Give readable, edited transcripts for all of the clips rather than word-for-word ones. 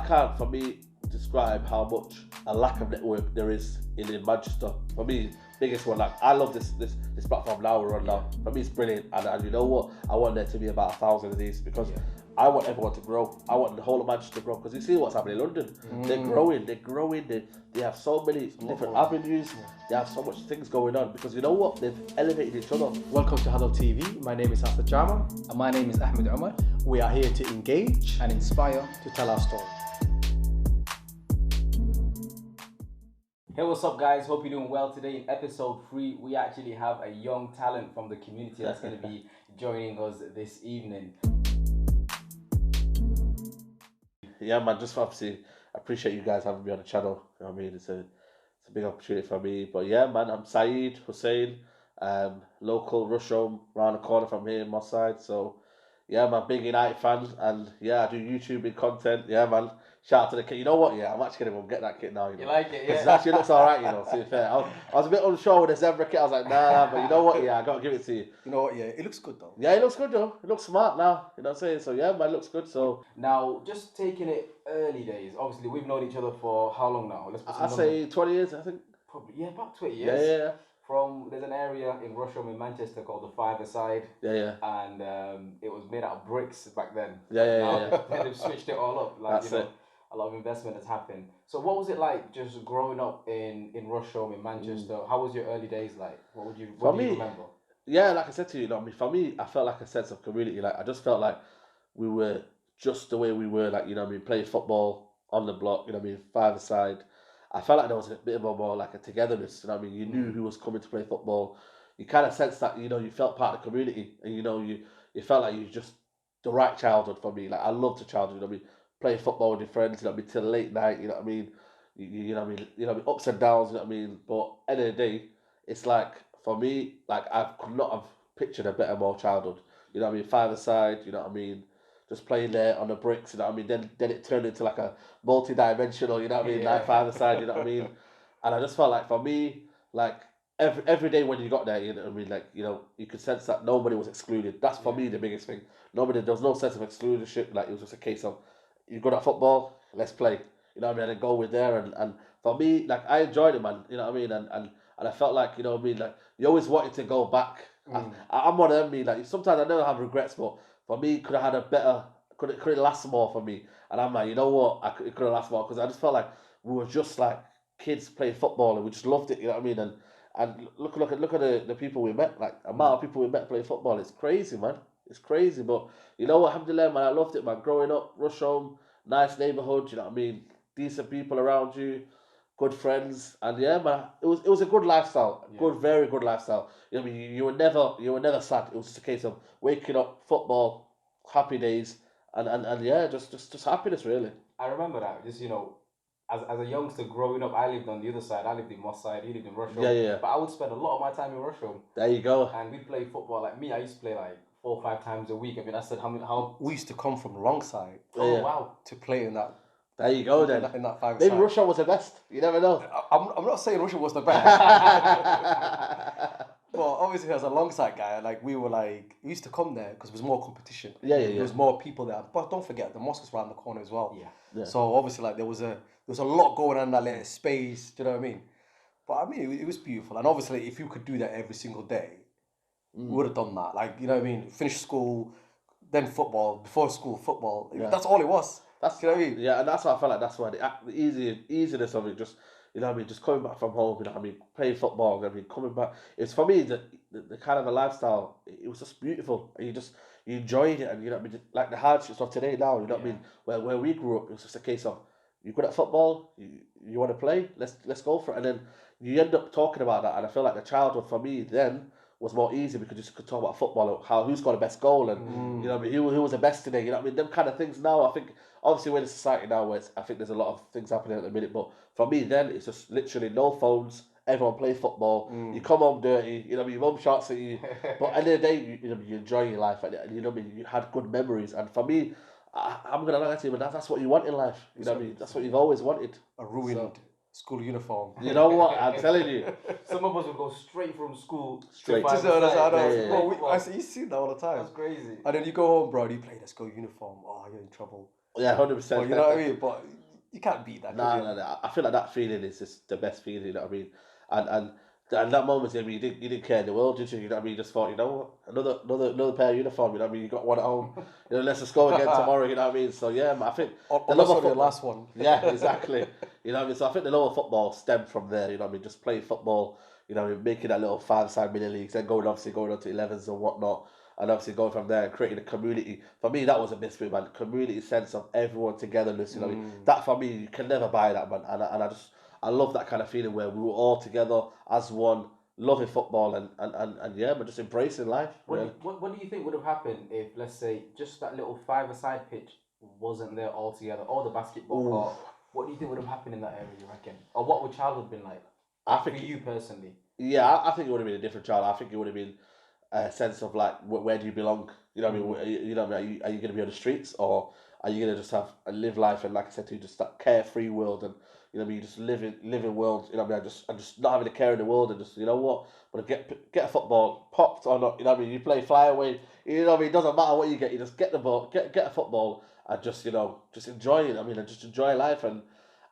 can't, for me, describe how much a lack of network there is in Manchester. For me, biggest one. Like, I love this platform now we're on now. For me, it's brilliant, and you know what? I want there to be about 1,000 of these because I want everyone to grow. I want the whole of Manchester to grow because you see what's happening in London. They're growing. They have so many different avenues. They have so much things going on because you know what? They've elevated each other. Welcome to HadalTV. My name is Hassan Jama. And my name is Ahmed Umar. We are here to engage And inspire. to tell our story. Hey, what's up, guys? Hope you're doing well. Today in episode 3, we actually have a young talent from the community that's going to be joining us this evening. Yeah, man, just obviously appreciate you guys having me on the channel. You know what I mean? It's a big opportunity for me. But yeah, man, I'm Saeed Hussein, local Rusholme, round the corner from here in Moss Side. So yeah, I'm a big United fan, and yeah, I do YouTubing content. Yeah, man. Shout out to the kit. You know what? Yeah, I'm actually gonna go get that kit now. You know? You like it? Yeah. It actually looks alright. You know, to be fair, I was a bit unsure with the zebra kit. I was like, nah, but you know what? Yeah, I gotta give it to you. You know what? Yeah, it looks good though. Yeah, it looks good though. It looks smart now. You know what I'm saying? So yeah, man, it looks good. So Now, just taking it early days. Obviously, we've known each other for how long now? Let's put some I say 20 years. I think. probably about 20 years. Yeah. There's an area in Rusholme in Manchester called the Five-a-Side. Yeah. And it was made out of bricks back then. Yeah. They've switched it all up. Like, That's you know, it. a lot of investment has happened. So what was it like just growing up in Rusholme in Manchester? How was your early days like? What do you remember? Yeah, like I said to you, I mean, for me, I felt like a sense of community. Like I just felt like we were just the way we were. Like, you know what I mean, playing football on the block. You know what I mean, five-a-side. I felt like there was a bit of a more like a togetherness. You know what I mean? You knew who was coming to play football. You kind of sensed that, you know, you felt part of the community, and you know, you felt like you were just the right childhood for me. Like I loved the childhood. You know what I mean? Playing football with your friends. You know what I mean? Till late night. You know what I mean? You know what I mean? You know, ups and downs. You know what I mean? But end of the day, it's like for me, like I could not have pictured a better, more childhood. You know what I mean? Five-a-side. You know what I mean? Just playing there on the bricks, you know what I mean? Then it turned into like a multi-dimensional, you know what I mean? Yeah. Like five-a-side, you know what I mean? And I just felt like for me, like every day when you got there, you know what I mean? Like, you know, you could sense that nobody was excluded. That's for me the biggest thing. There was no sense of exclusionship. Like it was just a case of, you good at football, let's play. You know what I mean? And go with there. And for me, like I enjoyed it, man. You know what I mean? And I felt like, you know what I mean? Like you always wanted to go back. I'm one of them, me. Like sometimes I never have regrets, but for me, could have had a better, could it last more for me? And I'm like, you know what? It could have lasted more because I just felt like we were just like kids playing football and we just loved it. You know what I mean? And look at the people we met. Like the amount of people we met playing football. It's crazy, man. It's crazy. But you know what? Alhamdulillah, man. I loved it, man. Growing up, Rusholme, nice neighborhood. You know what I mean? Decent people around you. Good friends, and yeah, man, it was a good lifestyle, very good lifestyle. You know what I mean? You were never sad. It was just a case of waking up, football, happy days, and yeah, just happiness really. I remember that. Just, you know, as a youngster growing up, I lived on the other side. I lived in Moss Side. He lived in Rusholme. Yeah. But I would spend a lot of my time in Rusholme. There you go. And we'd play football. Like me, I used to play like 4 or 5 times a week. I mean, I said how. We used to come from the wrong side Wow. to play in that. There you go then. In that five-a-side. Maybe Russia was the best. You never know. I'm not saying Russia was the best. But obviously as a long side guy, like we used to come there because there was more competition. Yeah. There was more people there. But don't forget the mosque was around the corner as well. Yeah. So obviously like there was a lot going on in that little space, do you know what I mean? But I mean it was beautiful. And obviously if you could do that every single day, we would have done that. Like, you know what I mean? Finish school, then football, before school, football. Yeah. That's all it was. That's, you know what I mean? Yeah, and that's why I felt like that's why the easiness of it, just, you know what I mean, just coming back from home, you know what I mean, playing football, you know what I mean, coming back. It's for me the kind of a lifestyle. It was just beautiful, and you enjoyed it, and you know what I mean, like the hardships of today now. You know what I mean, where we grew up, it was just a case of you're good at football, you want to play, let's go for it, and then you end up talking about that, and I feel like the childhood for me then was more easy because you just could talk about football, who's got the best goal, and you know what I mean, who was the best today. You know what I mean, them kind of things. Now I think obviously we're in a society now where I think there's a lot of things happening at the minute, but for me then it's just literally no phones. Everyone plays football. You come home dirty. You know what I mean, your mum shouts at you, but at the end of the day, you know, you enjoy your life, and you know what I mean, you had good memories. And for me, I'm gonna lie to you, but that's what you want in life. You know what I mean, that's what you've always wanted. A ruined school uniform. You know what? I'm telling you. Some of us would go straight from school Straight. to Bro, you see that all the time. That's crazy. And then you go home, bro, and you play the school uniform. Oh, you're in trouble. Yeah, 100%. But you know what I mean? But you can't beat that. Nah, can you? nah, nah. I feel like that feeling is just the best feeling. You know what I mean? And that moment, I mean, you didn't care in the world, did you? You know what I mean? You just thought, you know what, another pair of uniform. You know what I mean? You got one at home. You know, let's just go again tomorrow. You know what I mean? So yeah, man, I think the Unless love of only the football. last one. Yeah, exactly. You know what I mean? So I think the love of football stemmed from there. You know what I mean? Just playing football. You know, making that little five-side mini leagues, then going on to 11s and whatnot, and obviously going from there and creating a community. For me, that was a big thing, man. Community sense of everyone togetherness. You know, what I mean? That for me, you can never buy that, man. And I love that kind of feeling where we were all together as one, loving football and yeah, but just embracing life. Really. What do you think would have happened if, let's say, just that little five-a-side pitch wasn't there altogether, or the basketball Ooh. court? What do you think would have happened in that area, you reckon? Or what would childhood been like? I For think, you personally. yeah, I think it would have been a different child. I think it would have been a sense of like, where do you belong? You know what I mean? You know what I mean? Are you going to be on the streets, or are you going to just have a live life and, like I said to you, just that carefree world, and you know what I mean, just living world. You know what I mean? I'm just not having a care in the world, and just, you know what, but get a football popped or not. You know what I mean? You play fly away. You know what I mean? It doesn't matter what you get. You just get the ball, get a football, and just, you know, just enjoy it. I mean, and just enjoy life. And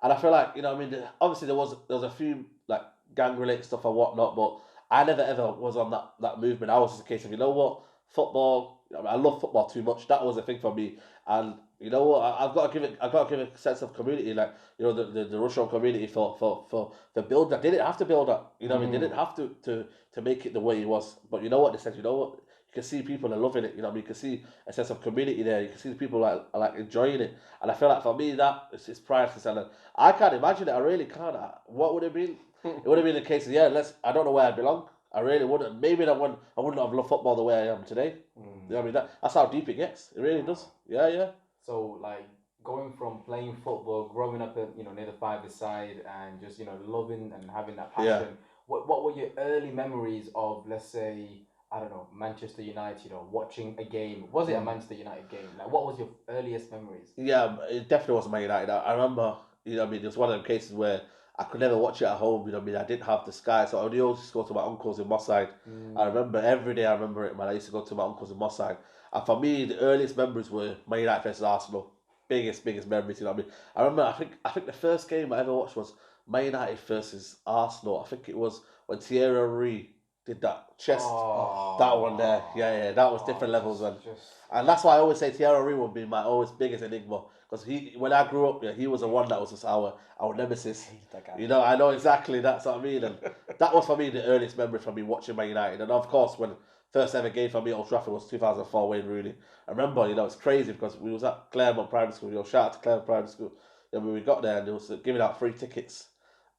I feel like, you know what I mean, obviously there was a few like gang related stuff and whatnot, but I never ever was on that movement. I was just a case of, you know what, football. I mean, I love football too much. That was a thing for me, and you know what, I've got to give it a sense of community, like, you know, the Russian community for the build that. They didn't have to build that. You know what I mean? They didn't have to make it the way it was. But you know what, they said, you know what, you can see people are loving it. You know what I mean? You can see a sense of community there. You can see the people like enjoying it. And I feel like for me that is priceless. And I can't imagine it. I really can't. What would it have been? It would have been a case of, yeah, I don't know where I belong. I really wouldn't. Maybe I wouldn't have loved football the way I am today. You know what I mean? That's how deep it gets. It really does. Yeah, yeah. So, like, going from playing football, growing up, near the five-a-side, and just, loving and having that passion. Yeah. What were your early memories of, let's say, I don't know, Manchester United, or watching a game? Was it a Manchester United game? Like, what was your earliest memories? Yeah, it definitely wasn't Man United. I remember, you know what I mean, it was one of them cases where I could never watch it at home, you know what I mean? I didn't have the Sky, so I would always go to my uncles in Moss Side. I remember every day, I remember it, man. I used to go to my uncles in Moss Side. And for me, the earliest memories were Man United versus Arsenal. Biggest memories, you know what I mean? I remember, I think the first game I ever watched was Man United versus Arsenal. I think it was when Thierry Henry did that chest. That one there. Yeah, that was different levels, man. And that's why I always say Thierry Henry would be my always biggest enigma. Because when I grew up, yeah, he was the one that was just our nemesis. That guy. You know, I know exactly, that's what I mean. And that was for me the earliest memory from me watching Man United. And of course, when first ever game for me at Old Trafford was 2004 Wayne Rooney. I remember, you know, it's crazy because we was at Claremont Primary School. You know, shout out to Claremont Primary School. And when we got there, and they was giving out free tickets,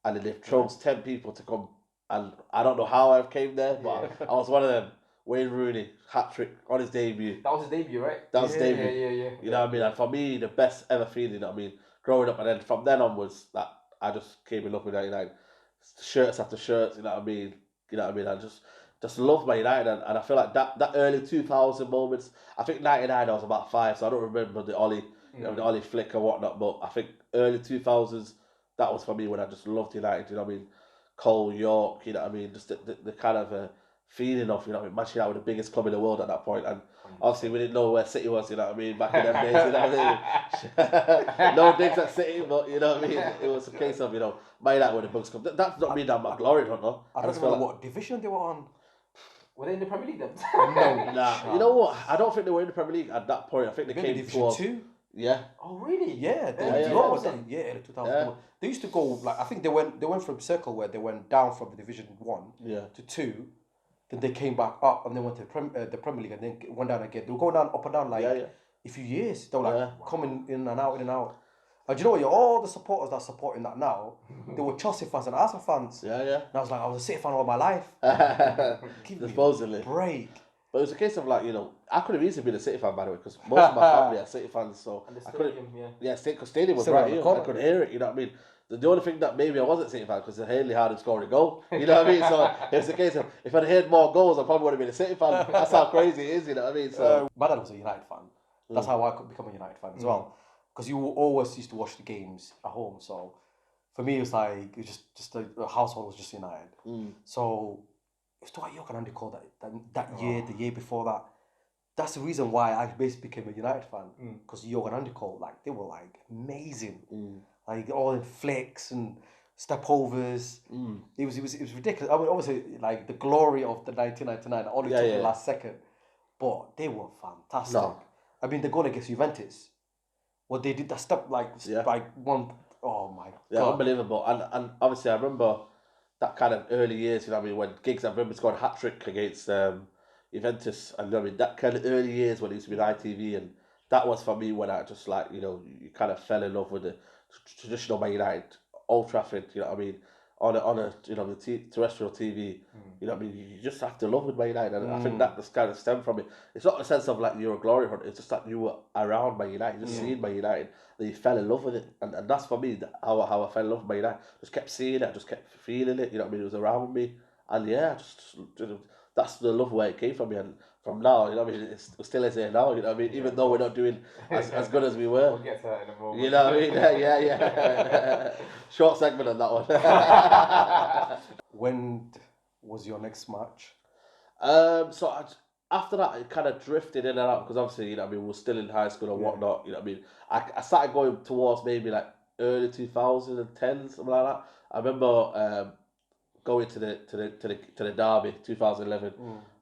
and then they chose 10 people to come. And I don't know how I came there, but I was one of them. Wayne Rooney, hat trick on his debut. That was his debut, right? That was his debut. Yeah. You know what I mean? And for me, the best ever feeling, you know what I mean, growing up, and then from then onwards, that I just came in love with United. Shirts after shirts, you know what I mean? You know what I mean? I just love my United, and I feel like that early 2000 moments. I think 99 I was about 5, so I don't remember the Ollie, the Ollie flick or whatnot. But I think early 2000s, that was for me when I just loved United. You know what I mean? Cole, York, you know what I mean? Just the kind of feeling of, you know, Manchester United were the biggest club in the world at that point, and obviously we didn't know where City was, you know what I mean, back in them days, you know what I mean? No digs at City, but you know what I mean, it was a case of, you know, Man United were the biggest club. That's not mean that I'm a glory hunter. I don't know what division they were on. Were they in the Premier League then? No, nah, you know what, I don't think they were in the Premier League at that point. I think they came Division 2. Yeah. Oh really? Yeah, Yeah, yeah, 2000. They used to go, like, I think they went from circle where they went down from the Division 1 to 2. Then they came back up and then went to the Premier League and then went down again. They were going down, up and down, like a few years. They were like coming in and out. And do you know what? All the supporters that are supporting that now, they were Chelsea fans and Arsenal fans. Yeah. And I was like, I was a City fan all my life. Supposedly. Break. But it was a case of, like, you know, I could have easily been a City fan, by the way, because most of my family are City fans. So And the I could stadium, because Stadium was Still right around the here. corner. I could hear it. You know what I mean? The only thing that maybe I wasn't City fan because Haley Harding scored a goal. You know what I mean? So it's a case of, if I'd heard more goals, I probably would have been a City fan. That's how crazy it is. You know what I mean? So my dad was a United fan. That's how I could become a United fan as well. Because you always used to watch the games at home. So for me, it was like, it was just the household was just United. So it was Dwight York and Andy Cole that year, the year before that. that's the reason why I basically became a United fan. Because Jorgen Anderkow, like, they were like amazing. Like all in flicks and stepovers. It was ridiculous. I mean, obviously, like the glory of the 1999 only took the last second, but they were fantastic. No. I mean, they're going against Juventus. What they did, that step like one. Oh my god! Unbelievable. And obviously, I remember that kind of early years. You know what I mean? When Giggs, I remember scored a hat trick against Juventus, and you know what I mean, that kind of early years when it used to be ITV, and that was for me when I just like, you know, you kind of fell in love with the traditional Man United, Old Trafford. You know what I mean? On a you know, the terrestrial TV, you know what I mean, you just have to love with Man United, and I think that just kind of stemmed from it. It's not a sense of like you're a glory hunter, it's just that you were around Man United, just seeing Man United, that you fell in love with it, and that's for me how I fell in love with Man United. Just kept seeing it, just kept feeling it, you know what I mean, it was around me, and yeah, just that's the love where it came from me, and from now, you know what I mean, it still is here now, you know what I mean, even though we're not doing as good as we were. We'll get to that in a moment. You know what I mean? Yeah. Short segment on that one. When was your next match? After that, it kind of drifted in and out because obviously, you know what I mean, we were still in high school and whatnot. You know what I mean? I started going towards maybe like early 2010, something like that. I remember going to the derby 2011.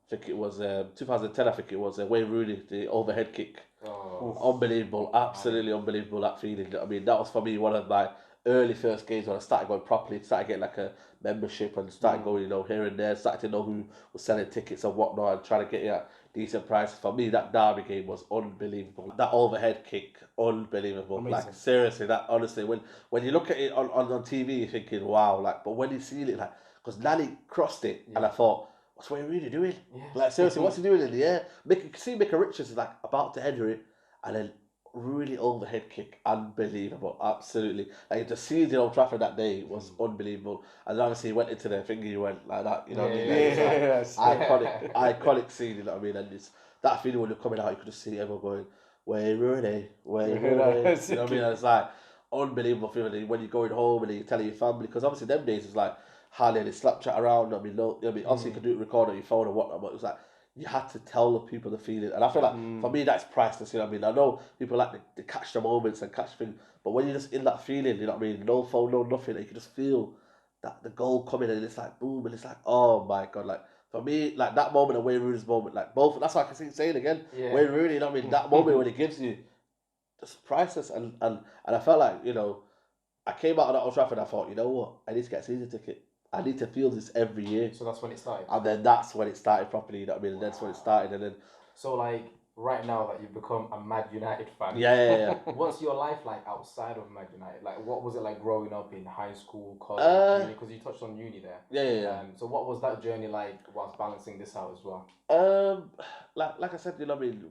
I think it was 2010. I think it was Wayne Rooney, the overhead kick. Unbelievable, absolutely unbelievable, that feeling. You know what I mean, that was for me one of my early first games when I started going properly, started getting like a membership and started going, you know, here and there, started to know who was selling tickets and whatnot and trying to get at decent prices. For me, that derby game was unbelievable. That overhead kick, unbelievable. Amazing. Like seriously, that honestly, when you look at it on TV, you're thinking, wow, like, but when you see it, like, because Nani crossed it and I thought, what's Wayne Rooney doing? Like seriously, what's he doing in the air? You can see Micah Richards is like about to enter it, and then really overhead kick, unbelievable, absolutely. Like to see the Old Trafford that day was unbelievable, and obviously he went into the finger, he went like that, you know what I mean? It's like iconic scene, you know what I mean? And it's that feeling when you're coming out, you could just see everyone going, Wayne Rooney, Wayne Rooney, you know what I mean? And it's like unbelievable feeling when you're going home and you're telling your family, because obviously them days it's like hardly any Snapchat around. I mean, no, I mean, obviously you could do it, record on your phone or whatnot, but it was like you had to tell the people the feeling, and I feel like for me that's priceless. You know what I mean? I know people like to catch the moments and catch things, but when you're just in that feeling, you know what I mean? No phone, no nothing, and you can just feel that the goal coming, and it's like boom, and it's like, oh my god, like. For me, like that moment of Wayne Rooney's moment, like both, that's why I can see saying again, Wayne Rooney, you know what I mean? That moment when he gives you, just priceless, and I felt like, you know, I came out of that Old Trafford and I thought, you know what, I need to get a season ticket. I need to feel this every year. So that's when it started. And then that's when it started properly, you know what I mean? And that's when it started, and then... So like, right now that you've become a Mad United fan. Yeah. What's your life like outside of Mad United? Like, what was it like growing up in high school, college, uni? Because you touched on uni there. Yeah. So what was that journey like whilst balancing this out as well? Like I said, you know what I mean?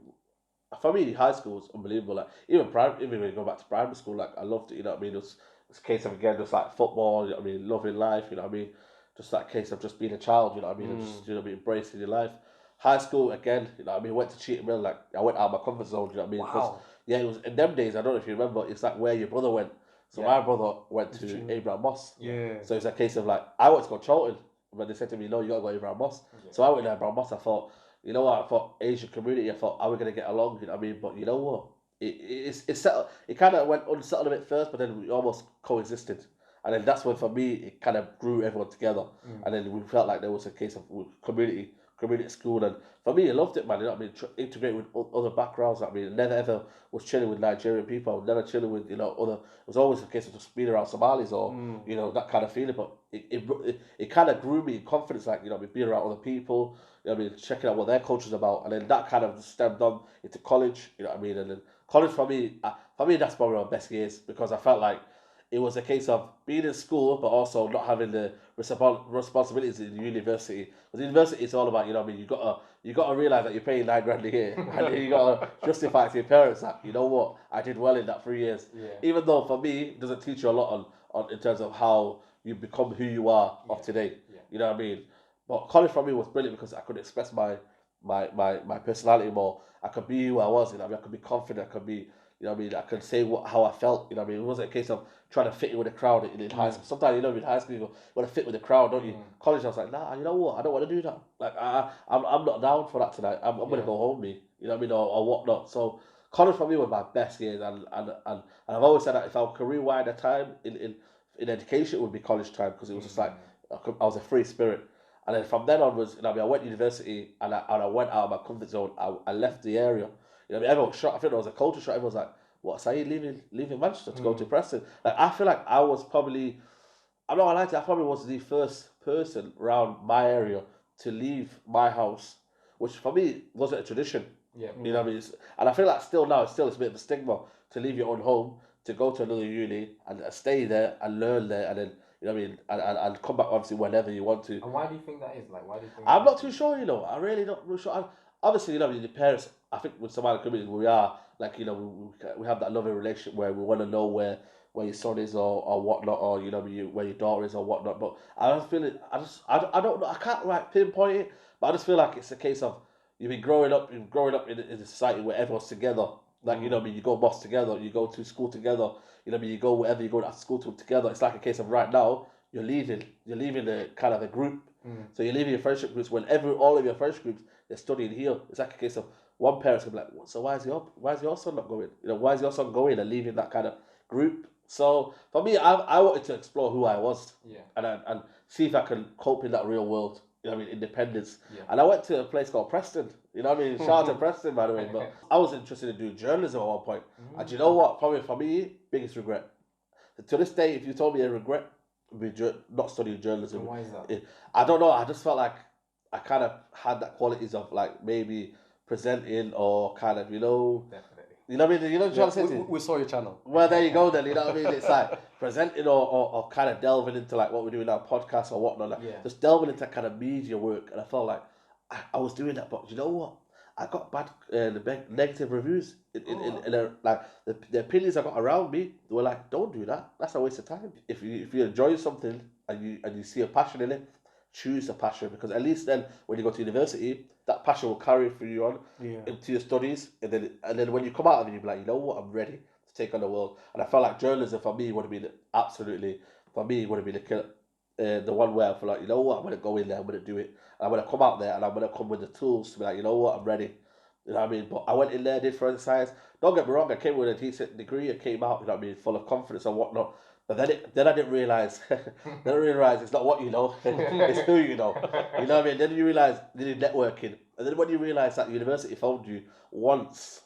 For me, high school was unbelievable. Like, even when you go back to primary school, like, I loved it, you know what I mean? It's a case of, again, just like football, you know what I mean? Loving life, you know what I mean? Just that case of just being a child, you know what I mean? And just, you know what I mean? Embracing your life. High school, again, you know what I mean? Went to Cheetham Mill, like, I went out of my comfort zone, you know what I mean? Because, it was, in them days, I don't know if you remember, it's like where your brother went. So my brother went to Abraham Moss. So it's a case of, like, I went to go to Charlton, but they said to me, no, you got to go to Abraham Moss. So I went to Abraham Moss, I thought, you know what, I thought Asian community, I thought, are we going to get along, you know what I mean? But you know what? It settled, it kind of went unsettled a bit first, but then we almost coexisted. And then that's when, for me, it kind of grew everyone together. And then we felt like there was a case of community school. And for me, I loved it, man. You know what I mean? Integrate with other backgrounds. I mean, never ever was chilling with Nigerian people. I was never chilling with, you know, other. It was always a case of just being around Somalis or, you know, that kind of feeling. But it kind of grew me in confidence, like, you know, being around other people, you know what I mean, checking out what their culture's about. And then that kind of stemmed on into college, you know what I mean? And then college for me, that's probably my best years, because I felt like it was a case of being in school, but also not having the responsibilities in university. Because university, it's all about, you know what I mean, you got to realize that you're paying $9,000 a year, and you got to justify it to your parents that, you know what, I did well in that 3 years. Even though for me, it doesn't teach you a lot on in terms of how you become who you are of today. You know what I mean? But college for me was brilliant because I could express my personality more. I could be who I was, you know what I mean? I could be confident. I could be, You know what I mean? I could say how I felt. You know what I mean? It wasn't a case of trying to fit in with the crowd in high school. Sometimes, you know, in high school, you want to fit with the crowd, don't you? College, I was like, nah, you know what? I don't want to do that. Like, I'm not down for that tonight. I'm going to go home, me. You know what I mean? Or whatnot. So, college for me was my best years. And I've always said that if I could rewind a time in education, it would be college time because it was just like, I was a free spirit. And then from then onwards, you know what I mean, I went to university and I went out of my comfort zone. I left the area. You know what I mean? Everyone was shocked. I think there was a culture shock. Everyone was like, what, Saeed leaving Manchester to go to Preston? Like, I feel like I was probably, I'm not gonna lie to you, I probably was the first person around my area to leave my house, which for me wasn't a tradition. Yeah. You know what I mean? And I feel like still now, it's a bit of a stigma to leave your own home, to go to another uni and stay there and learn there and then, you know what I mean, and come back obviously whenever you want to. And why do you think that is? Like, why do you think? I'm not too sure, you know. I really not really sure. Obviously, you know, the parents. I think with Somali community, we are like, you know, we have that loving relationship where we want to know where your son is or whatnot, or you know, where your daughter is or whatnot. But I don't feel it. I don't know. I can't like pinpoint it, but I just feel like it's a case of you've been growing up in a society where everyone's together. Like, you know, what I mean, you go mosque together, you go to school together. You know, what I mean, you go wherever you go to school together. It's like a case of right now you're leaving the kind of a group. So you're leaving your friendship groups when all of your friendship groups they're studying here. It's like a case of one parent's gonna be like, so why is your son not going? You know, why is your son going and leaving that kind of group? So for me, I wanted to explore who I was, and see if I can cope in that real world. You know what I mean, independence. And I went to a place called Preston. You know what I mean? Shout out to Preston, by the way. But I was interested in doing journalism at one point. And you know what? Probably for me, biggest regret. To this day, if you told me a regret, would be not studying journalism. And why is that? I don't know. I just felt like I kind of had that qualities of like maybe presenting or kind of, you know. Definitely. You know what I mean? You know what I'm trying to say? We saw your channel. Well, there you go then. You know what I mean? It's like presenting or kind of delving into like what we're doing now, podcasts or whatnot. Like, just delving into kind of media work. And I felt like I was doing that, but you know what? I got bad, negative reviews. Like the opinions I got around me, they were like, "Don't do that. That's a waste of time. If you enjoy something and you see a passion in it, choose the passion because at least then when you go to university, that passion will carry through you on into your studies, and then when you come out of it, you'll be like, you know what, I'm ready to take on the world. And I felt like journalism for me would have been the one where I feel like, you know what, I'm gonna go in there, I'm gonna do it. I'm going to come out there and I'm going to come with the tools to be like, you know what, I'm ready. You know what I mean? But I went in there, did forensic science. Don't get me wrong, I came with a decent degree. I came out, you know what I mean, full of confidence and whatnot. But then I didn't realise, it's not what you know, it's who you know. You know what I mean? Then you realise you need networking. And then when you realise that university phoned you once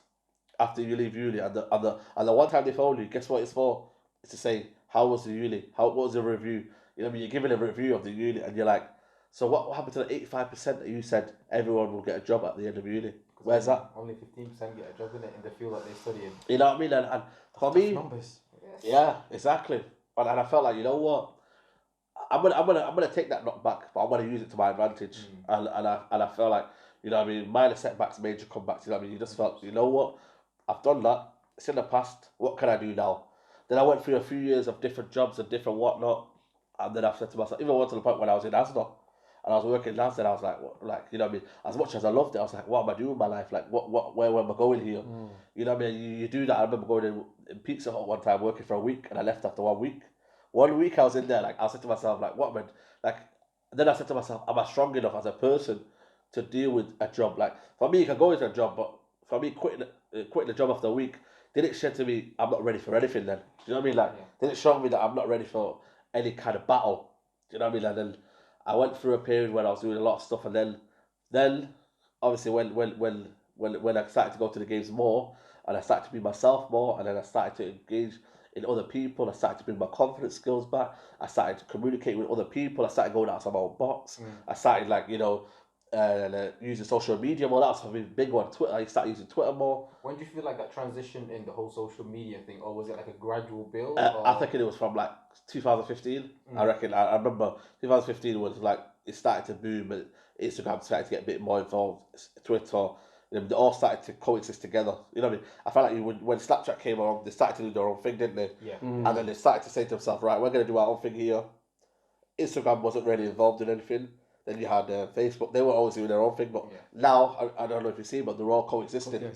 after you leave uni, and the one time they phoned you, guess what it's for? It's to say, how was the uni? What was the review? You know what I mean? You're giving a review of the uni and you're like, so what happened to the 85% that you said everyone will get a job at the end of uni? Where's that? Only 15% get a job in the field that they study in. You know what I mean? And for me, numbers. Yes. Yeah, exactly. And I felt like, you know what, I'm gonna take that knock back, but I'm gonna use it to my advantage. And I felt like, you know what I mean, minor setbacks, major comebacks. You know what I mean? You just felt, you know what, I've done that. It's in the past. What can I do now? Then I went through a few years of different jobs and different whatnot, and then I've said to myself, even went to the point when I was in Asda. And I was working in Asda, I was like, what, like, you know what I mean? As much as I loved it, I was like, what am I doing with my life? Like, where am I going here? You know what I mean? You do that. I remember going in Pizza Hut one time, working for a week, and I left after 1 week. 1 week I was in there, like, I said to myself, like, what, man? Like, then I said to myself, am I strong enough as a person to deal with a job? Like, for me, you can go into a job, but for me, quitting the job after a week, didn't shed to me, I'm not ready for anything then. Do you know what I mean? Like, didn't show me that I'm not ready for any kind of battle. Do you know what I mean? And then I went through a period when I was doing a lot of stuff, and then obviously when I started to go to the games more, and I started to be myself more, and then I started to engage in other people, I started to bring my confidence skills back, I started to communicate with other people, I started going outside my own box, I started like, you know, using social media more. That was a big one. Twitter, I started using Twitter more. When do you feel like that transition in the whole social media thing, or was it like a gradual build? I think it was from like 2015. I reckon. I remember 2015 was like it started to boom, and Instagram started to get a bit more involved. Twitter, you know, they all started to coexist together. You know what I mean? I felt like when Snapchat came along, they started to do their own thing, didn't they? Yeah. And then they started to say to themselves, right, we're going to do our own thing here. Instagram wasn't really involved in anything. Then you had Facebook. They were always doing their own thing, but now I don't know if you see, but they're all coexisting.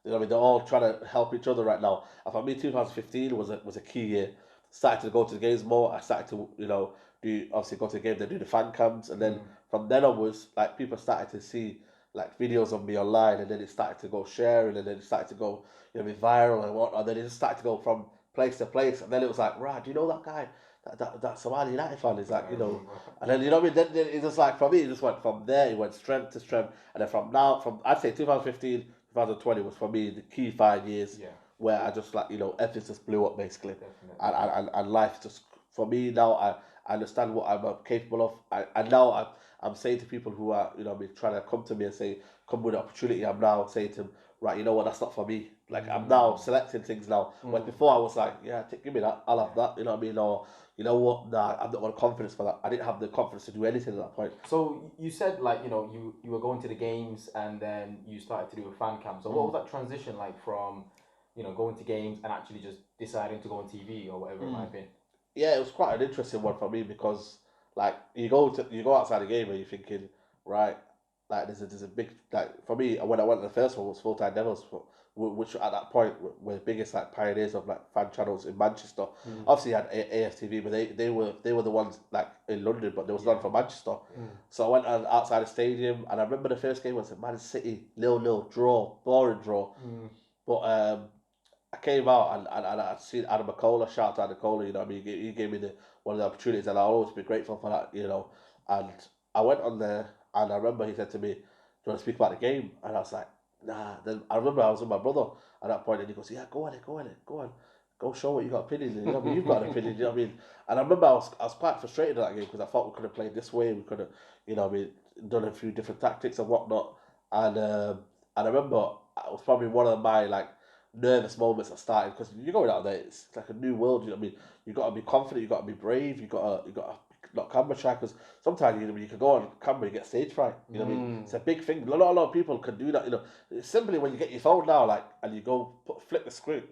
You know what I mean? They're all trying to help each other right now. And for me, 2015 was a key year. Started to go to the games more. I started to, do obviously go to the game, then do the fan cams, and then from then onwards, like people started to see like videos of me online, and then it started to go sharing, and then it started to go, be viral and whatnot. And then it just started to go from place to place, and then it was like, right, do you know that guy? That Somali United fan is like, and then you know what I mean. Then it just like for me, it just went from there. It went strength to strength, and then from I'd say 2015, 2020 was for me the key 5 years where I just like everything just blew up basically, and life just for me now I understand what I'm capable of. And now I'm saying to people who are trying to come to me and say come with an opportunity. I'm now saying to them, right, you know what, that's not for me. Like I'm now selecting things now. Where before I was like, yeah, give me that, I'll have that. You know what I mean? Or you know what? Nah, I've not got confidence for that. I didn't have the confidence to do anything at that point. So you said like you were going to the games and then you started to do a fan cam. So what was that transition like from going to games and actually just deciding to go on TV or whatever it might have been? Yeah, it was quite an interesting one for me because like you go outside the game and you're thinking, right, like there's a big like for me when I went to the first one was Full Time Devils, which at that point were the biggest like pioneers of like fan channels in Manchester. Obviously, you had AFTV, but they were the ones like in London, but there was none from Manchester. So I went outside the stadium, and I remember the first game was at Man City, 0-0 draw, boring draw, but I came out and I seen Adam McCullough, shout out to Adam McCullough, you know what I mean? He gave me one of the opportunities, and I'll always be grateful for that, And I went on there, and I remember he said to me, do you want to speak about the game? And I was like, nah. Then I remember I was with my brother at that point, and he goes, yeah, go on. Go show what you got opinion. You know what I mean? You've got an opinion, you know what I mean? And I remember I was quite frustrated at that game because I thought we could have played this way, we could have, done a few different tactics and whatnot. And I remember it was probably one of my like nervous moments I started because you're going out there, it's like a new world. You know what I mean? You got to be confident, you got to be brave, you got to not camera shy because sometimes you can go on camera and get stage fright. You know what I mean? It's a big thing. A lot of people can do that. It's simply when you get your phone now, like, and you go flick the screen,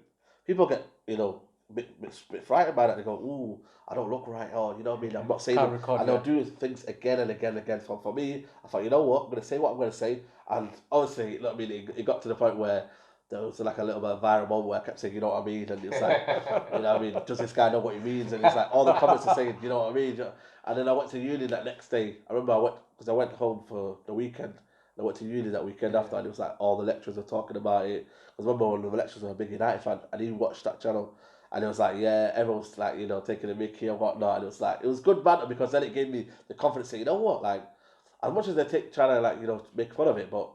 people get a bit frightened by that. They go, ooh, I don't look right, or you know what I mean? I'm not saying it. And they'll do things again and again and again. So for me, I thought, you know what, I'm gonna say what I'm gonna say, and obviously, you know what I mean, it got to the point where there was like a little bit of viral moment where I kept saying, you know what I mean? And it's like, you know what I mean? Does this guy know what he means? And it's like, all the comments are saying, you know what I mean? And then I went to uni that next day. I remember because I went home for the weekend. I went to uni that weekend after, and it was like all the lecturers were talking about it. Because I remember one of the lecturers was a big United fan, and he watched that channel. And it was like, yeah, everyone was like, taking a mickey and whatnot. And it was like, it was good banter because then it gave me the confidence to say, you know what, like, as much as they trying to like, make fun of it, but,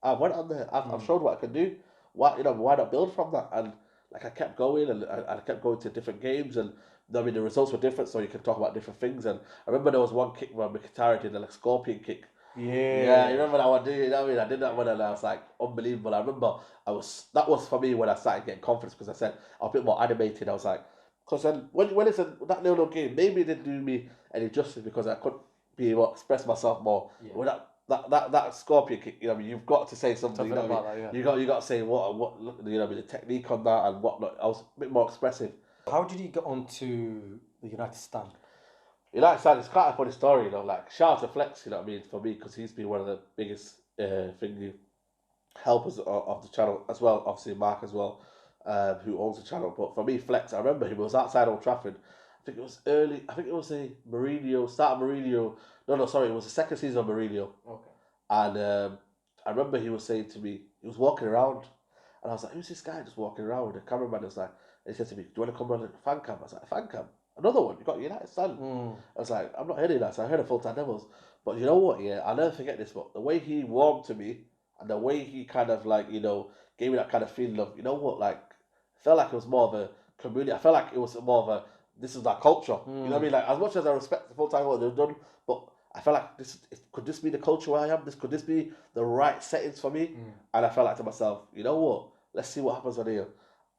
I went on there. I've showed what I can do. Why not build from that? And like I kept going and I kept going to different games, and I mean the results were different, so you can talk about different things. And I remember there was one kick where Mkhitaryan did a like scorpion kick. Yeah, you remember that one? Do you know what I mean? I did that one, and I was like unbelievable. I remember that was for me when I started getting confidence because I said I was a bit more animated. I was like, because then when it's that little game, maybe it didn't do me any justice because I couldn't be able to express myself more. Yeah. When that scorpion kick, you've got to say something. You know what I mean? That, yeah. You got to say what the technique on that and whatnot. I was a bit more expressive. How did you get onto the United stand? United stand, it's quite a funny story, like shout out to Flex, you know what I mean, for me, because he's been one of the biggest helpers of the channel as well. Obviously Mark as well, who owns the channel. But for me, Flex, I remember he was outside Old Trafford. I think it was a Mourinho, start of Mourinho. No, sorry, it was the second season of Mourinho. Okay. And I remember he was saying to me, he was walking around, and I was like, who's this guy just walking around? The cameraman was like, and he said to me, do you want to come on a fan cam? I was like, a fan cam? Another one? You got United stand? I was like, I'm not hearing that. So I heard of Full Time Devils. But you know what, yeah, I'll never forget this, but the way he warmed to me, and the way he kind of like, gave me that kind of feeling of, you know what, like, felt like it was more of a community. I felt like it was more of a, this is our culture. You know what I mean? Like, as much as I respect the Full Time what they've done, but I felt like could this be the culture where I am? Could this be the right settings for me? And I felt like to myself, you know what? Let's see what happens on here.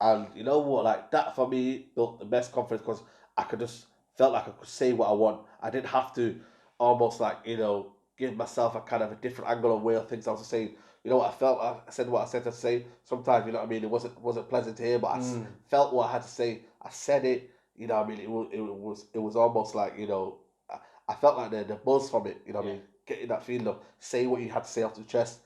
And you know what? Like that for me built the best confidence because I could just felt like I could say what I want. I didn't have to almost like give myself a kind of a different angle of way of things I was saying. You know what I felt? I said what I said to say. Sometimes, you know what I mean, it wasn't pleasant to hear, but I felt what I had to say. I said it. You know what I mean? It was almost like, I felt like the buzz from it, you know what I mean? Getting that feeling of say what you had to say off the chest.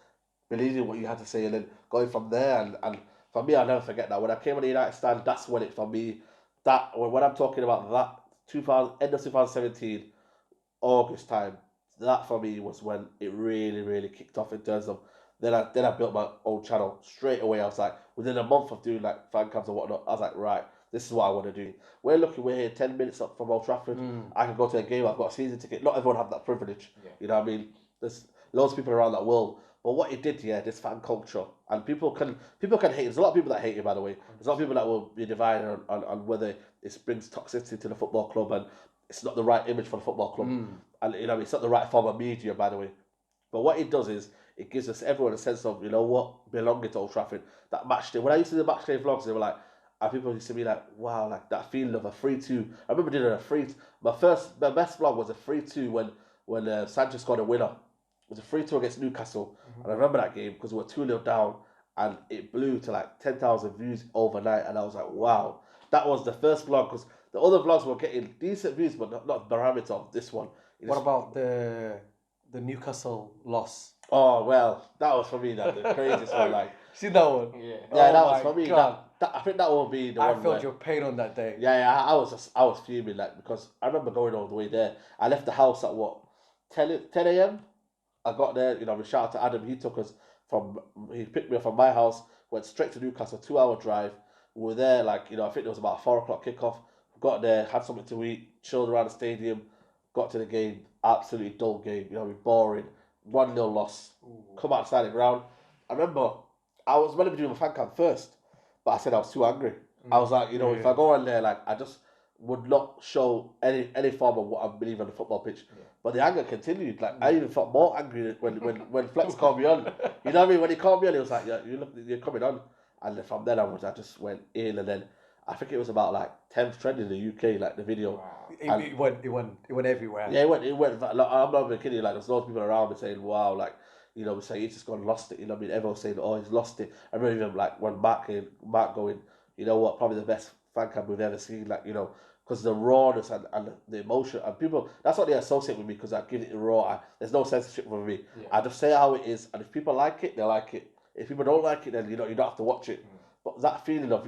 believing what you had to say, and then going from there. And for me, I'll never forget that. When I came on the United stand, that's when it, for me, that, when I'm talking about that, 2000, end of 2017, August time, that for me was when it really, really kicked off in terms of, then I built my own channel straight away. I was like, within a month of doing like fan cams and whatnot, I was like, right, this is what I want to do. We're here 10 minutes up from Old Trafford. I can go to a game, I've got a season ticket. Not everyone have that privilege. Yeah. You know what I mean? There's loads of people around that world. But what it did, yeah, this fan culture, and people can hate. There's a lot of people that hate it, by the way. There's a lot of people that will be divided on whether it brings toxicity to the football club and it's not the right image for the football club, and it's not the right form of media, by the way. But what it does is it gives us everyone a sense of, belonging to Old Trafford. That match day. When I used to do the match day vlogs, they were like, and people used to be like, wow, like that feeling of a 3-2. I remember doing a 3. My best vlog was a 3-2 when Sanchez scored a winner. It was a 3-2 against Newcastle, and I remember that game because we were 2-0 down, and it blew to like 10,000 views overnight, and I was like, wow, that was the first vlog, because the other vlogs were getting decent views, but not the parameter of this one. What about the Newcastle loss? Oh well, that was for me the craziest one. Like, See that one? Yeah. yeah, that Oh was my for me. God. I think that will be the I one. felt where, your pain on that day. yeah, I was fuming, like, because I remember going all the way there. I left the house at what 10 a.m. I got there. We shout out to Adam. He picked me up from my house, went straight to Newcastle, 2-hour drive. We were there, like, I think it was about 4 o'clock kickoff. Got there, had something to eat, chilled around the stadium, got to the game, absolutely dull game, boring, 1-0 loss. Come outside the ground. I remember I was meant to be doing my fan cam first, but I said I was too angry. I was like, if I go on there, like, I just would not show any form of what I believe on the football pitch. But the anger continued. Like, I even felt more angry when Flex called me on. You know what I mean? When he called me on, he was like, yeah, you're coming on. And then from then I just went in, and then I think it was about like 10th trend in the UK, like the video. Wow. It went everywhere. Yeah, it went. Like, I'm not even kidding. Like, there's loads of people around me saying, "Wow!" Like, we say he's just gone lost it. Everyone's saying, "Oh, he's lost it." I remember even like when Mark going, you know what? Probably the best fan cam we've ever seen. Like, because the rawness and the emotion, and people, that's what they associate with me, because I give it raw. There's no censorship for me. Yeah. I just say how it is, and if people like it, they like it. If people don't like it, then you don't have to watch it. But that feeling of,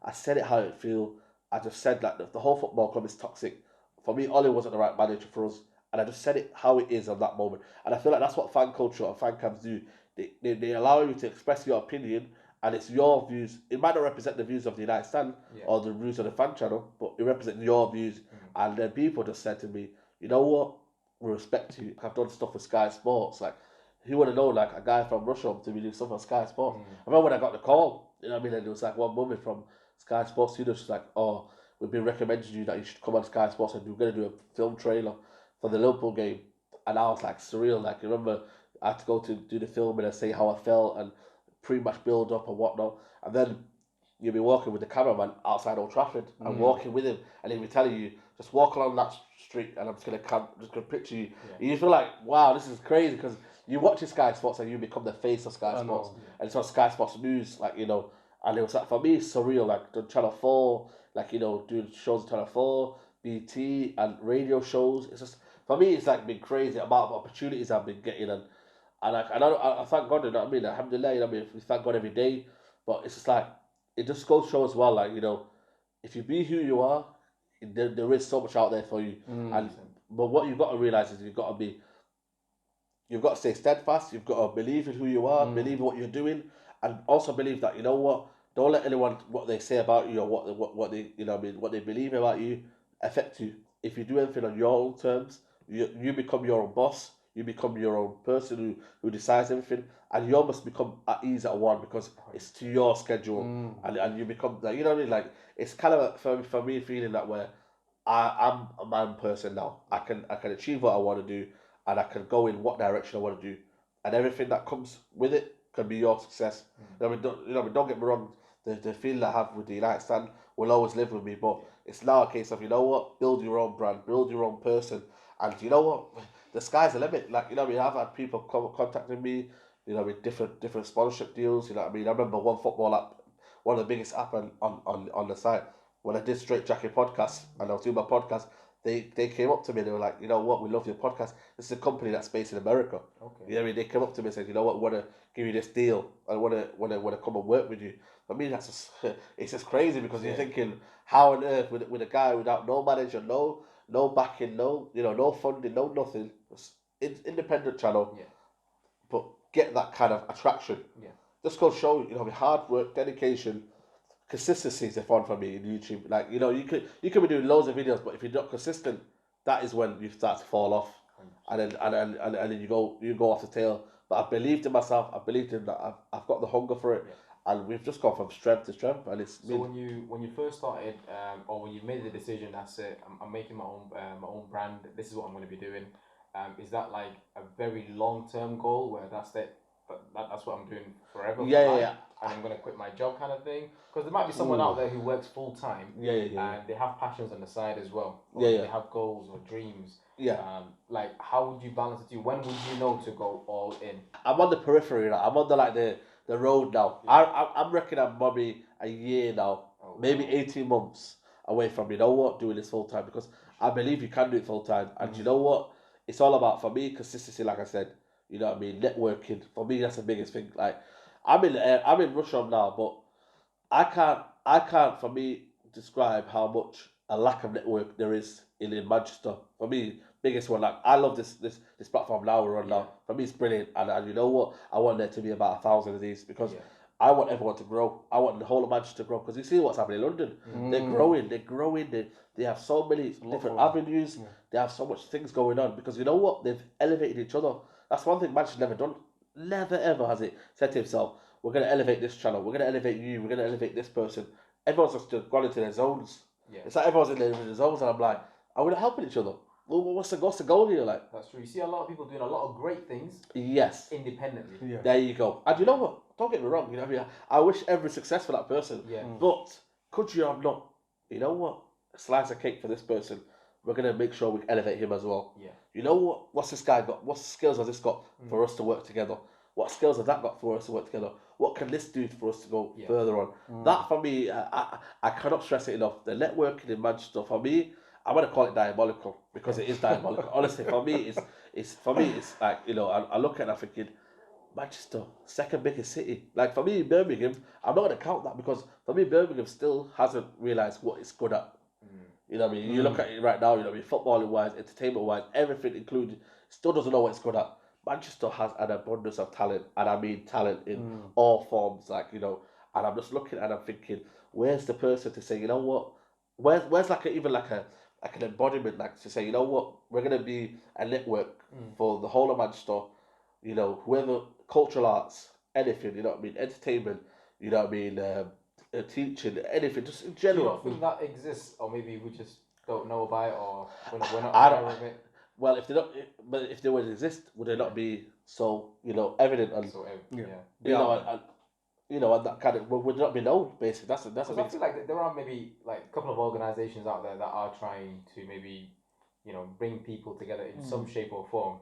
I said it how it feel. I just said like the whole football club is toxic. For me, Ollie wasn't the right manager for us, and I just said it how it is on that moment. And I feel like that's what fan culture and fan cams do. They allow you to express your opinion, and it's your views. It might not represent the views of the United Stand or the views of the fan channel, but it represents your views. And then people just said to me, you know what? We respect you. I've done stuff with Sky Sports. Like, who would have known, like, a guy from Russia to be doing stuff on Sky Sports? I remember when I got the call, you know what I mean? And there was like one woman from Sky Sports Studios, she's like, oh, we've been recommending you that you should come on Sky Sports, and we're going to do a film trailer for the Liverpool game. And I was like, surreal. Like, I remember I had to go to do the film and say how I felt and pre-match build up and whatnot. And then you'll be walking with the cameraman outside Old Trafford and walking with him, and he'll be telling you, just walk along that street and I'm just gonna picture you. And you feel like, wow, this is crazy, because you watch Sky Sports and you become the face of Sky Sports. And it's on Sky Sports News, like, and it was like, for me, surreal, like, the Channel 4, like, doing shows on Channel 4, BT, and radio shows. It's just, for me, it's like been crazy the amount of opportunities I've been getting, and I thank God, you know what I mean? Alhamdulillah, you know what I mean? We thank God every day, but it's just like, it just goes to show as well, like, if you be who you are, there is so much out there for you. But what you've got to realize is you've got to stay steadfast. You've got to believe in who you are, believe in what you're doing, and also believe that, you know what, don't let anyone, what they say about you or what they, what they believe about you affect you. If you do anything on your own terms, you become your own boss. You become your own person who decides everything, and you almost become at ease at one, because it's to your schedule, and you become, like, you know what I mean? Like, it's kind of for me feeling that where I'm a man person now. I can achieve what I want to do, and I can go in what direction I want to do, and everything that comes with it can be your success. Don't get me wrong. The feeling I have with the United Stand will always live with me, but it's now a case of, build your own brand, build your own person, and you know what, the sky's the limit. Like, I've had people contacting me, with different sponsorship deals. I remember one football app, one of the biggest app on the site, when I did Straight Jacket podcast and I was doing my podcast, they came up to me. They were like, you know what, we love your podcast. This is a company that's based in America. Okay. You know what I mean? They came up to me and said, you know what, want to give you this deal. I want to come and work with you. For me, that's just, it's just crazy because you're thinking, how on earth with a guy without no manager, no backing, no funding, no nothing, independent channel, but get that kind of attraction. Yeah. Just go show hard work, dedication, consistency is the fun for me in YouTube. Like you could be doing loads of videos, but if you're not consistent, that is when you start to fall off, and then you go off the tail. But I believed in myself. I believed in that. I've got the hunger for it, and we've just gone from strength to strength. And it's so when you first started, or when you made the decision, that's it. I'm making my own brand. This is what I'm going to be doing. Is that like a very long-term goal where that's it? That's what I'm doing forever. Yeah. And I'm gonna quit my job, kind of thing. Because there might be someone out there who works full time. And they have passions on the side as well. Or they have goals or dreams. Like, how would you balance it? When would you know to go all in? I'm on the periphery now. I'm on the road now. I'm reckon I'm maybe a year now, maybe 18 months away from doing this full time, because I believe you can do it full time. And you know what? It's all about, for me, consistency. Like I said, you know what I mean, networking. For me, that's the biggest thing. Like, I'm in Russia now, but I can't for me describe how much a lack of network there is in Manchester. For me, biggest one. Like, I love this platform now we're on now. For me, it's brilliant, and you know what? I want there to be about 1,000 of these, because I want everyone to grow. I want the whole of Manchester to grow, because you see what's happening in London. They're growing. They have so many different avenues. They have so much things going on, because you know what? They've elevated each other. That's one thing Manchester's never done. Never ever has it said to himself, we're going to elevate this channel, we're going to elevate you, we're going to elevate this person. Everyone's just gone into their zones. It's like everyone's in their zones, and I'm like, are we not helping each other? Well, what's the goal here? Like, that's true. You see a lot of people doing a lot of great things. Yes. Independently. There you go. And you know what? Don't get me wrong. You know what I mean? I wish every success for that person. But could you have not? You know what? A slice of cake for this person. We're gonna make sure we elevate him as well. You know what? What's this guy got? What skills has this got for us to work together? What skills has that got for us to work together? What can this do for us to go further on? That, for me, I cannot stress it enough. The networking in Manchester, for me, I want to call it diabolical, because it is diabolical. Honestly, for me, it's like, I look at it and I'm thinking, Manchester, second biggest city. Like, for me, Birmingham, I'm not going to count that, because for me, Birmingham still hasn't realised what it's good at. You know what I mean? You look at it right now, you know what I mean? Footballing wise, entertainment wise, everything included, still doesn't know what it's good at. Manchester has an abundance of talent, and I mean talent in all forms, and I'm just looking and I'm thinking, where's the person to say, you know what? Where's like an embodiment, like, to say, you know what, we're gonna be a network for the whole of Manchester, whoever, cultural arts, anything, you know what I mean, entertainment, you know what I mean, teaching, anything, just in general. Do you not think that exists, or maybe we just don't know about it, or we're not aware of it? Well, if they would exist, would they not be so evident and and that kind of would not be known? Basically, that's a big. I feel like there are maybe like a couple of organisations out there that are trying to maybe bring people together in some shape or form.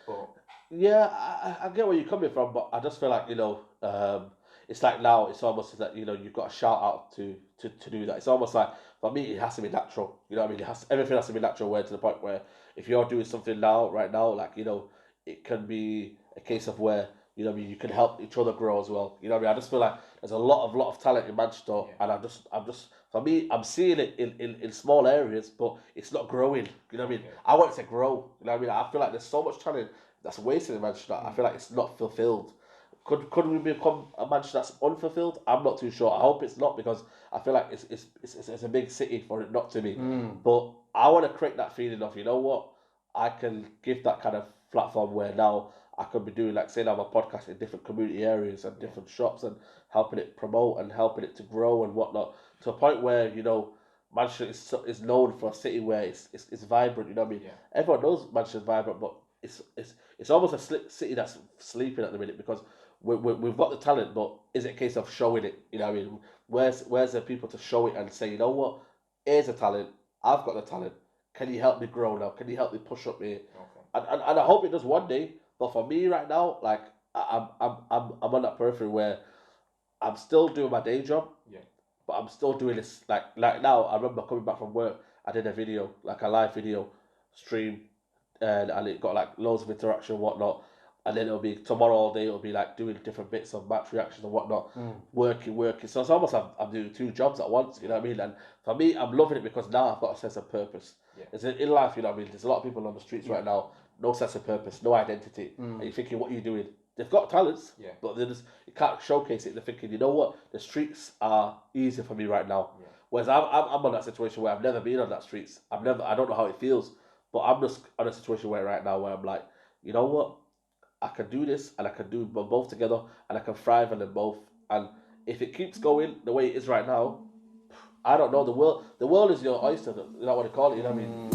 But yeah, I get where you're coming from, but I just feel like it's like now it's almost that you've got a shout out to do that. It's almost like, for me, it has to be natural. You know what I mean? Everything has to be natural. Where to the point where if you're doing something right now, like it can be a case of where you can help each other grow as well. You know what I mean? I just feel like there's a lot of talent in Manchester, and I'm just for me, I'm seeing it in small areas, but it's not growing. You know what I mean? I want it to grow. You know what I mean? I feel like there's so much talent that's wasted in Manchester. I feel like it's not fulfilled. Could we become a Manchester that's unfulfilled? I'm not too sure. I hope it's not, because I feel like it's a big city for it not to be. But I want to create that feeling of, you know what, I can give that kind of platform where now I could be doing, like, say now, my podcast in different community areas and different shops, and helping it promote and helping it to grow and whatnot, to a point where Manchester is known for a city where it's vibrant. You know what I mean? Everyone knows Manchester's vibrant, but it's almost a city that's sleeping at the minute, because we've got the talent, but is it a case of showing it? You know what I mean? Where's the people to show it and say, you know what, here's the talent, I've got the talent, can you help me grow now? Can you help me push up here? And I hope it does one day. But for me right now, like, I'm on that periphery where I'm still doing my day job, but I'm still doing this, like now. I remember coming back from work, I did a video, like a live video stream, and it got like loads of interaction and whatnot. And then it'll be tomorrow all day. It'll be like doing different bits of match reactions and whatnot, working. So it's almost I'm doing 2 jobs at once. You know what I mean? And for me, I'm loving it because now I've got a sense of purpose. Yeah. It's in life. You know what I mean? There's a lot of people on the streets right now, no sense of purpose, no identity, and you're thinking, what are you doing? They've got talents, but they just you can't showcase it. They're thinking, you know what? The streets are easier for me right now. Yeah. Whereas I'm on that situation where I've never been on that streets. I don't know how it feels, but I'm just on a situation right now where I'm like, you know what? I can do this and I can do them both together and I can thrive on them both. And if it keeps going the way it is right now, I don't know. The world is your oyster. You know what they call it. You know what I mean?